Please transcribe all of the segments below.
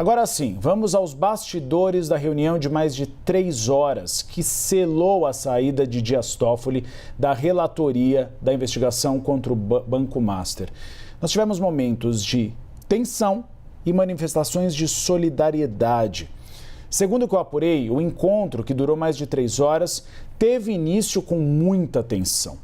Agora sim, vamos aos bastidores da reunião de mais de 3 horas que selou a saída de Dias Toffoli da relatoria da investigação contra o Banco Master. Nós tivemos momentos de tensão e manifestações de solidariedade. Segundo o que eu apurei, o encontro, que durou mais de 3 horas, teve início com muita tensão.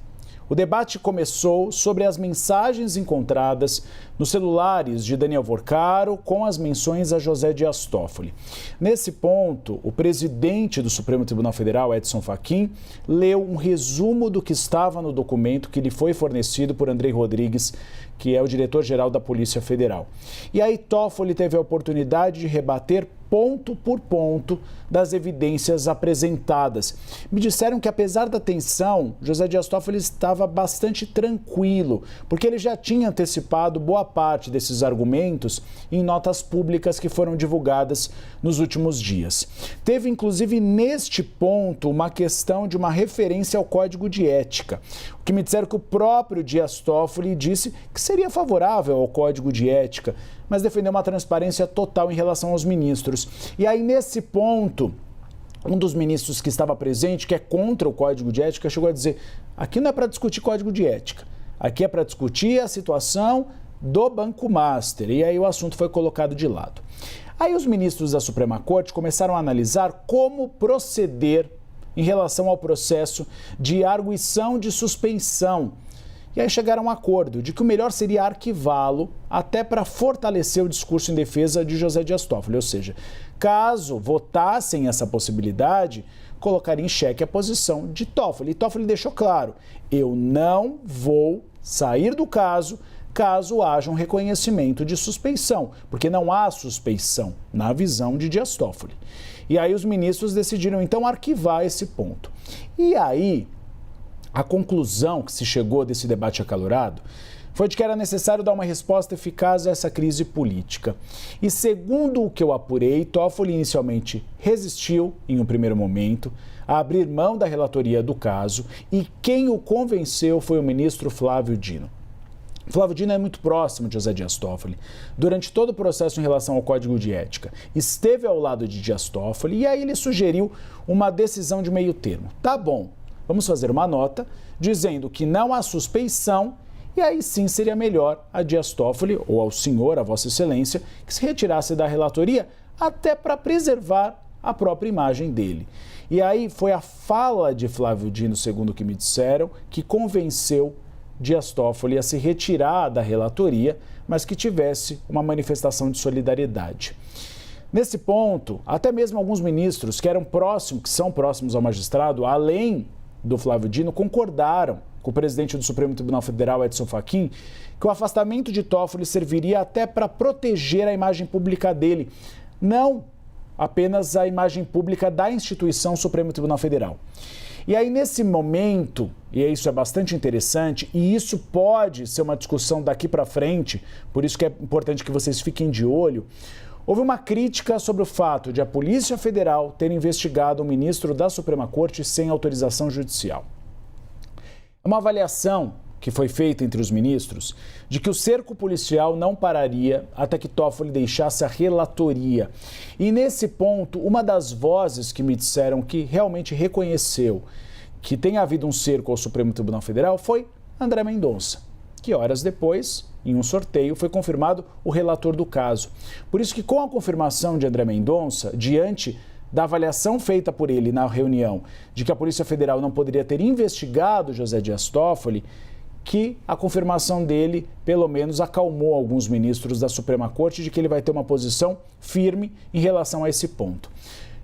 O debate começou sobre as mensagens encontradas nos celulares de Daniel Worcaro com as menções a José Dias Toffoli. Nesse ponto, o presidente do Supremo Tribunal Federal, Edson Fachin, leu um resumo do que estava no documento que lhe foi fornecido por Andrei Rodrigues, que é o diretor-geral da Polícia Federal. E aí Toffoli teve a oportunidade de rebater ponto por ponto das evidências apresentadas. Me disseram que, apesar da tensão, José Dias Toffoli estava bastante tranquilo, porque ele já tinha antecipado boa parte desses argumentos em notas públicas que foram divulgadas nos últimos dias. Teve, inclusive, neste ponto, uma questão de uma referência ao Código de Ética, o que me disseram que o próprio Dias Toffoli disse que seria favorável ao Código de Ética, mas defendeu uma transparência total em relação aos ministros. E aí, nesse ponto, um dos ministros que estava presente, que é contra o Código de Ética, chegou a dizer: aqui não é para discutir Código de Ética, aqui é para discutir a situação do Banco Master. E aí o assunto foi colocado de lado. Aí os ministros da Suprema Corte começaram a analisar como proceder em relação ao processo de arguição de suspeição. E aí chegaram a um acordo de que o melhor seria arquivá-lo até para fortalecer o discurso em defesa de José Dias Toffoli. Ou seja, caso votassem essa possibilidade, colocaria em xeque a posição de Toffoli. E Toffoli deixou claro: eu não vou sair do caso haja um reconhecimento de suspeição, porque não há suspeição na visão de Dias Toffoli. E aí os ministros decidiram então arquivar esse ponto. E aí a conclusão que se chegou desse debate acalorado foi de que era necessário dar uma resposta eficaz a essa crise política. E segundo o que eu apurei, Toffoli inicialmente resistiu, em um primeiro momento, a abrir mão da relatoria do caso, e quem o convenceu foi o ministro Flávio Dino. Flávio Dino é muito próximo de José Dias Toffoli. Durante todo o processo em relação ao Código de Ética, esteve ao lado de Dias Toffoli, e aí ele sugeriu uma decisão de meio termo. Tá bom, vamos fazer uma nota dizendo que não há suspeição, e aí sim seria melhor a Dias Toffoli, ou ao senhor, a Vossa Excelência, que se retirasse da relatoria, até para preservar a própria imagem dele. E aí foi a fala de Flávio Dino, segundo o que me disseram, que convenceu Dias Toffoli a se retirar da relatoria, mas que tivesse uma manifestação de solidariedade. Nesse ponto, até mesmo alguns ministros que são próximos ao magistrado, além do Flávio Dino, concordaram com o presidente do Supremo Tribunal Federal, Edson Fachin, que o afastamento de Toffoli serviria até para proteger a imagem pública dele, não apenas a imagem pública da instituição Supremo Tribunal Federal. E aí, nesse momento, e isso é bastante interessante, e isso pode ser uma discussão daqui para frente, por isso que é importante que vocês fiquem de olho, houve uma crítica sobre o fato de a Polícia Federal ter investigado um ministro da Suprema Corte sem autorização judicial. É uma avaliação que foi feita entre os ministros de que o cerco policial não pararia até que Toffoli deixasse a relatoria. E nesse ponto, uma das vozes que me disseram que realmente reconheceu que tem havido um cerco ao Supremo Tribunal Federal foi André Mendonça, que horas depois, em um sorteio, foi confirmado o relator do caso. Por isso que, com a confirmação de André Mendonça, diante da avaliação feita por ele na reunião de que a Polícia Federal não poderia ter investigado José Dias Toffoli, que a confirmação dele, pelo menos, acalmou alguns ministros da Suprema Corte de que ele vai ter uma posição firme em relação a esse ponto.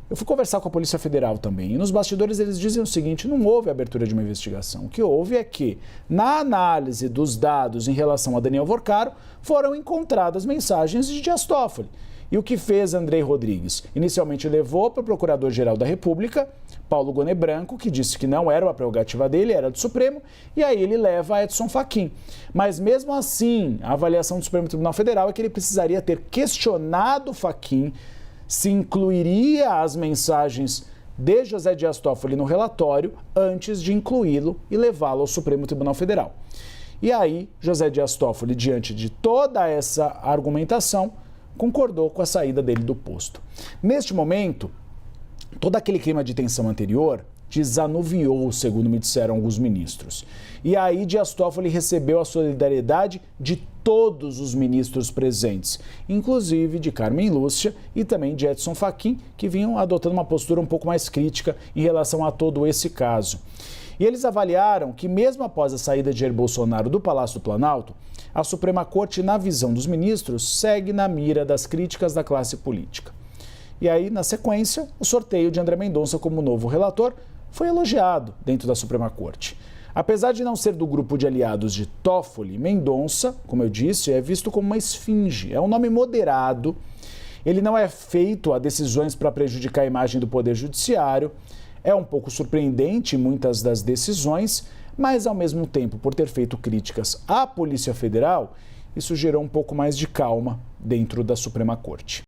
Eu fui conversar com a Polícia Federal também, e nos bastidores eles dizem o seguinte: não houve abertura de uma investigação. O que houve é que, na análise dos dados em relação a Daniel Worcaro, foram encontradas mensagens de Dias Toffoli. E o que fez Andrei Rodrigues? Inicialmente levou para o Procurador-Geral da República, Paulo Goné Branco, que disse que não era uma prerrogativa dele, era do Supremo, e aí ele leva a Edson Fachin. Mas mesmo assim, a avaliação do Supremo Tribunal Federal é que ele precisaria ter questionado Fachin se incluiria as mensagens de José Dias Toffoli no relatório antes de incluí-lo e levá-lo ao Supremo Tribunal Federal. E aí, José Dias Toffoli, diante de toda essa argumentação, concordou com a saída dele do posto. Neste momento, todo aquele clima de tensão anterior desanuviou, segundo me disseram alguns ministros. E aí Dias Toffoli recebeu a solidariedade de todos os ministros presentes, inclusive de Carmen Lúcia e também de Edson Fachin, que vinham adotando uma postura um pouco mais crítica em relação a todo esse caso. E eles avaliaram que, mesmo após a saída de Jair Bolsonaro do Palácio do Planalto, a Suprema Corte, na visão dos ministros, segue na mira das críticas da classe política. E aí, na sequência, o sorteio de André Mendonça como novo relator foi elogiado dentro da Suprema Corte. Apesar de não ser do grupo de aliados de Toffoli, Mendonça, como eu disse, é visto como uma esfinge. É um nome moderado, ele não é feito a decisões para prejudicar a imagem do Poder Judiciário, é um pouco surpreendente muitas das decisões, mas ao mesmo tempo, por ter feito críticas à Polícia Federal, isso gerou um pouco mais de calma dentro da Suprema Corte.